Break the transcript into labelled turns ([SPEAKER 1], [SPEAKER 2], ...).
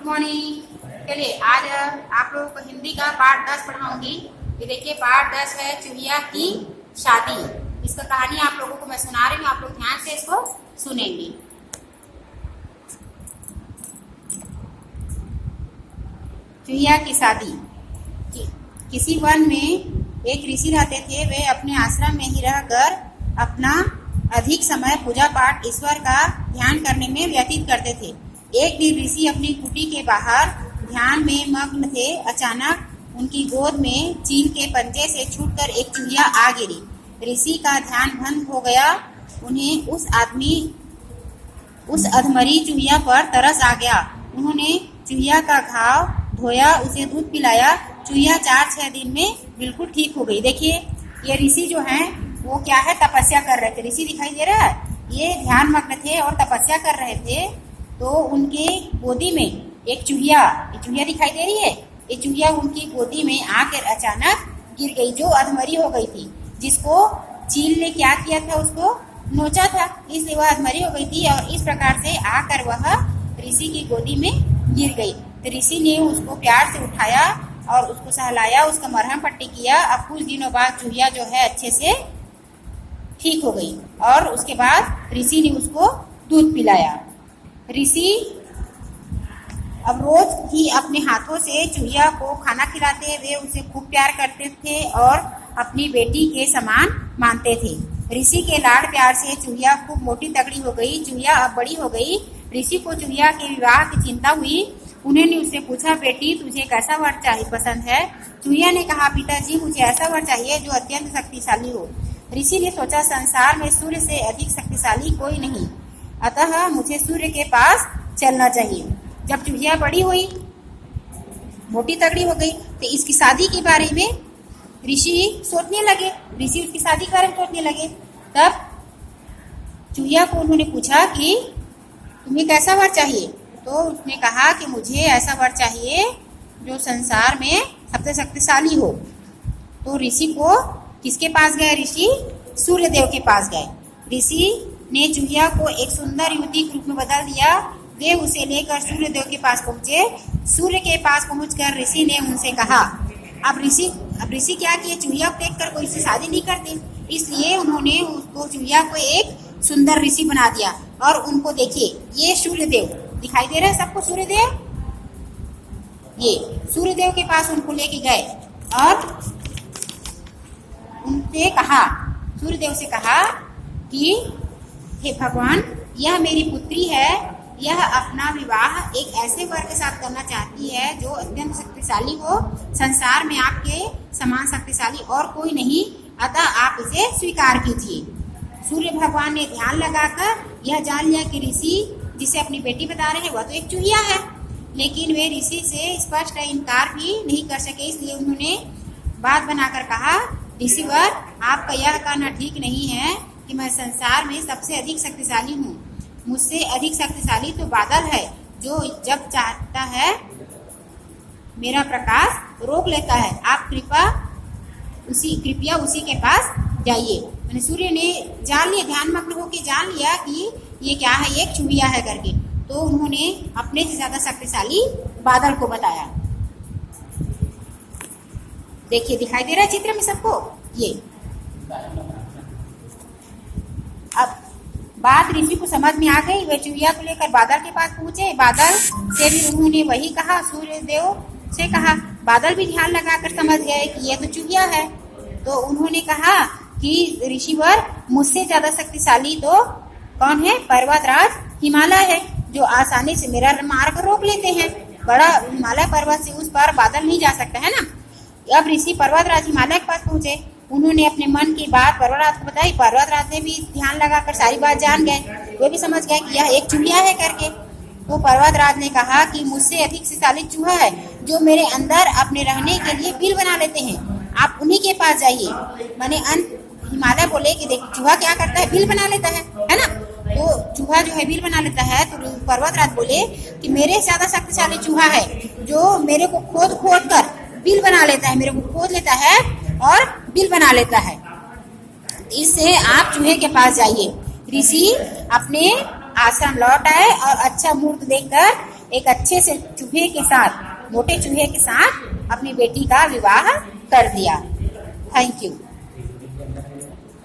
[SPEAKER 1] Morning. चलिए आज आप लोगों को हिंदी का पाठ 10 पढ़ाऊंगी। ये देखिए पाठ 10 है चूहिया की शादी। इसका कहानी आप लोगों को मैं सुना रही हूँ, आप लोग ध्यान से इसको सुनेंगे। चूहिया की शादी। किसी वन में एक ऋषि रहते थे। वे अपने आश्रम में ही रहकर अपना अधिक समय पूजा पाठ ईश्वर का ध्यान करने में व्यतीत करते थे। एक दिन ऋषि अपनी कुटी के बाहर ध्यान में मग्न थे। अचानक उनकी गोद में चील के पंजे से छूटकर एक चूहिया आ गिरी। ऋषि का ध्यान भंग हो गया। उन्हें उस अधमरी चूहिया पर तरस आ गया। उन्होंने चूहिया का घाव धोया, उसे दूध पिलाया। चूहिया 4-6 दिन में बिल्कुल ठीक हो गई। देखिए ये ऋषि जो हैं वो क्या है, तपस्या कर रहे थे। ऋषि दिखाई दे रहा है, ये ध्यान मग्न थे और तपस्या कर रहे थे। तो उनके गोदी में एक चूहिया दिखाई दे रही है। ये चूहिया उनकी गोदी में आकर अचानक गिर गई, जो अधमरी हो गई थी, जिसको चील ने क्या किया था, उसको नोचा था, इसलिए वह अधमरी हो गई थी। और इस प्रकार से आकर वह ऋषि की गोदी में गिर गई। तो ऋषि ने उसको प्यार से उठाया और उसको सहलाया, उसका मरहम पट्टी किया। अब कुछ दिनों बाद चूहिया जो है अच्छे से ठीक हो गई और उसके बाद ऋषि ने उसको दूध पिलाया। ऋषि अब रोज ही अपने हाथों से चूहिया को खाना खिलाते। वे उसे खूब प्यार करते थे और अपनी बेटी के समान मानते थे। ऋषि के लाड़ प्यार से चूहिया खूब मोटी तगड़ी हो गई। चूहिया अब बड़ी हो गई। ऋषि को चूहिया के विवाह की चिंता हुई। उन्होंने उससे पूछा, बेटी तुझे कैसा वर चाहिए पसंद है? चूहिया ने कहा, पिताजी मुझे ऐसा वर चाहिए जो अत्यंत शक्तिशाली हो। ऋषि ने सोचा, संसार में सूर्य से अधिक शक्तिशाली कोई नहीं, अतः मुझे सूर्य के पास चलना चाहिए। जब चूहिया बड़ी हुई, मोटी तगड़ी हो गई, तो इसकी शादी के बारे में ऋषि सोचने लगे। ऋषि उसकी शादी के बारे में सोचने लगे। तब चूहिया को उन्होंने पूछा कि तुम्हें कैसा वर चाहिए? तो उसने कहा कि मुझे ऐसा वर चाहिए जो संसार में सबसे शक्तिशाली हो। तो ऋषि को किसके पास गए? ऋषि सूर्य देव के पास गए। ऋषि ने चूहिया को एक सुंदर युवती के रूप में बदल दिया। वे उसे लेकर सूर्य देव के पास पहुंचे। सूर्य के पास पहुंचकर ऋषि ने उनसे कहा, अब ऋषि क्या किए, चूहिया को देखकर कोई से शादी नहीं करते, इसलिए उन्होंने उसको चूहिया को एक सुंदर ऋषि बना दिया। और उनको देखिए, ये सूर्य देव दिखाई दे रहा है सबको। सूर्य देव, ये सूर्य देव के पास उनको लेके गए और उनसे कहा, सूर्यदेव से कहा कि हे भगवान, यह मेरी पुत्री है। यह अपना विवाह एक ऐसे वर के साथ करना चाहती है जो अत्यंत शक्तिशाली हो। संसार में आपके समान शक्तिशाली और कोई नहीं, अतः आप इसे स्वीकार कीजिए। सूर्य भगवान ने ध्यान लगाकर यह जान लिया कि ऋषि जिसे अपनी बेटी बता रहे हैं वह तो एक चूहिया है, लेकिन वे ऋषि से स्पष्ट इनकार भी नहीं कर सके। इसलिए उन्होंने बात बनाकर कहा, ऋषिवर, आपका यह कहना ठीक नहीं है कि मैं संसार में सबसे अधिक शक्तिशाली हूँ। मुझसे अधिक शक्तिशाली तो बादल है, जो जब चाहता है मेरा प्रकाश रोक लेता है। आप कृपया उसी के पास जाइए। मैंने सूर्य ने जान लिया, ध्यान मग्न होकर जान लिया कि ये क्या है, एक चूहिया है करके। तो उन्होंने अपने से ज्यादा शक्तिशाली बादल को बताया। देखिए दिखाई दे रहा है चित्र में सबको। ये अब बात ऋषि को समझ में आ गई। वे चूहिया को लेकर बादल के पास पहुंचे। बादल से भी उन्होंने वही कहा। सूर्य देव से कहा। बादल भी ध्यान लगाकर समझ गए कि यह तो चूहिया है। तो उन्होंने कहा कि ऋषिवर, मुझसे ज्यादा शक्तिशाली तो कौन है? पर्वतराज हिमालय है, जो आसानी से मेरा मार्ग रोक लेते हैं। बड़ा हिमालय पर्वत से उस पर बादल नहीं जा सकता है ना। अब ऋषि पर्वतराज हिमालय के पास पहुंचे। उन्होंने अपने मन की बात पर्वतराज को बताई। पर्वतराज ने भी ध्यान लगाकर सारी बात जान गए। वे भी समझ गए कि यह एक चूहिया है करके। तो पर्वतराज ने कहा कि मुझसे अधिक शक्तिशाली चूहा है, जो मेरे अंदर अपने रहने के लिए बिल बना लेते हैं। आप उन्हीं के पास जाइए। मैंने हिमालय बोले कि देख, चूहा क्या करता है, बिल बना लेता है ना। तो चूहा जो है बिल बना लेता है। तो पर्वतराज बोले कि मेरे से ज्यादा शक्तिशाली चूहा है, जो मेरे को खोद कर बिल बना लेता है, मेरे को खोद लेता है और बिल बना लेता है। इससे आप चूहे के पास जाइए। ऋषि अपने आश्रम लौट आए और अच्छा मुहूर्त देखकर एक अच्छे से चूहे के साथ, मोटे चूहे के साथ अपनी बेटी का विवाह कर दिया। Thank you.